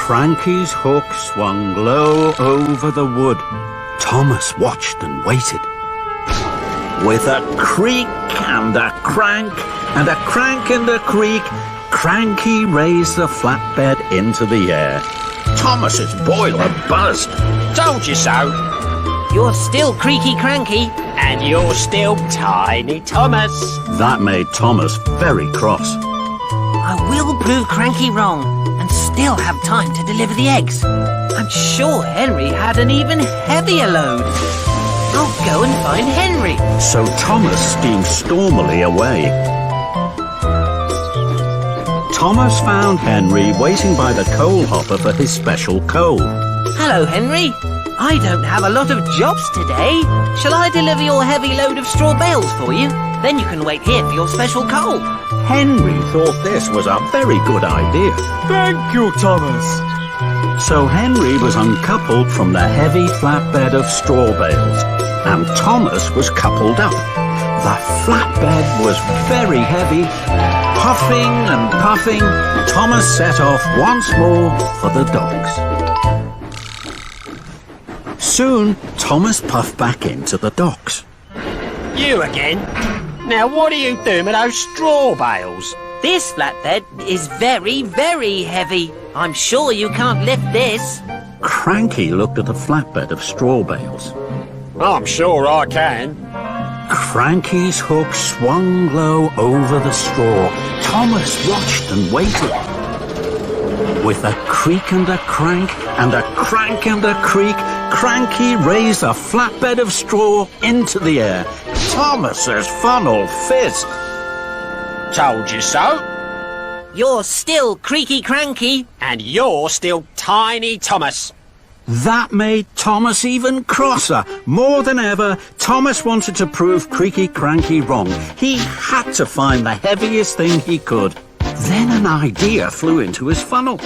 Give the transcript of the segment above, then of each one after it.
Cranky's hook swung low over the wood. Thomas watched and waited. With a creak and a crank, and a crank and a creak, Cranky raised the flatbed into the air. Thomas's boiler buzzed. Told you so. You're still Creaky Cranky. And you're still Tiny Thomas. That made Thomas very cross. I will prove Cranky wrong and still have time to deliver the eggs. I'm sure Henry had an even heavier load. I'll go and find Henry. So Thomas steamed stormily away. Thomas found Henry waiting by the coal hopper for his special coal. Hello, Henry. I don't have a lot of jobs today. Shall I deliver your heavy load of straw bales for you? Then you can wait here for your special coal. Henry thought this was a very good idea. Thank you, Thomas. So Henry was uncoupled from the heavy flatbed of straw bales, and Thomas was coupled up. The flatbed was very heavy. Puffing and puffing, Thomas set off once more for the docks. Soon, Thomas puffed back into the docks. You again? Now what are you doing with those straw bales? This flatbed is very, very heavy. I'm sure you can't lift this. Cranky looked at the flatbed of straw bales. I'm sure I can. Cranky's hook swung low over the straw. Thomas watched and waited. With a creak and a crank, and a crank and a creak, Cranky raised a flatbed of straw into the air. Thomas's funnel fizzed. Told you so. You're still Creaky Cranky. And you're still Tiny Thomas. That made Thomas even crosser. More than ever, Thomas wanted to prove Creaky Cranky wrong. He had to find the heaviest thing he could. Then an idea flew into his funnel.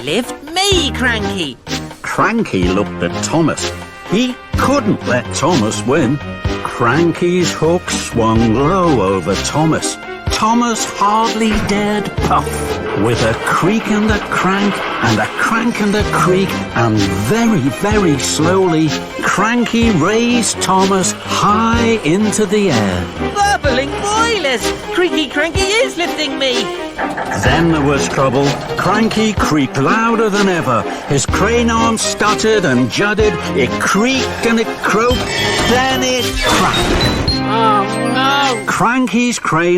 Lift me, Cranky. Cranky looked at Thomas. He couldn't let Thomas win. Cranky's hook swung low over Thomas. Thomas hardly dared puff. With a creak and a crank, and a crank and a creak, and very, very slowly, Cranky raised Thomas high into the air. Bubbling boilers! Creaky Cranky is lifting me. Then there was trouble. Cranky creaked louder than ever. His crane arm stuttered and judded. It creaked and it croaked. Then it cracked. Oh no! Cranky's crane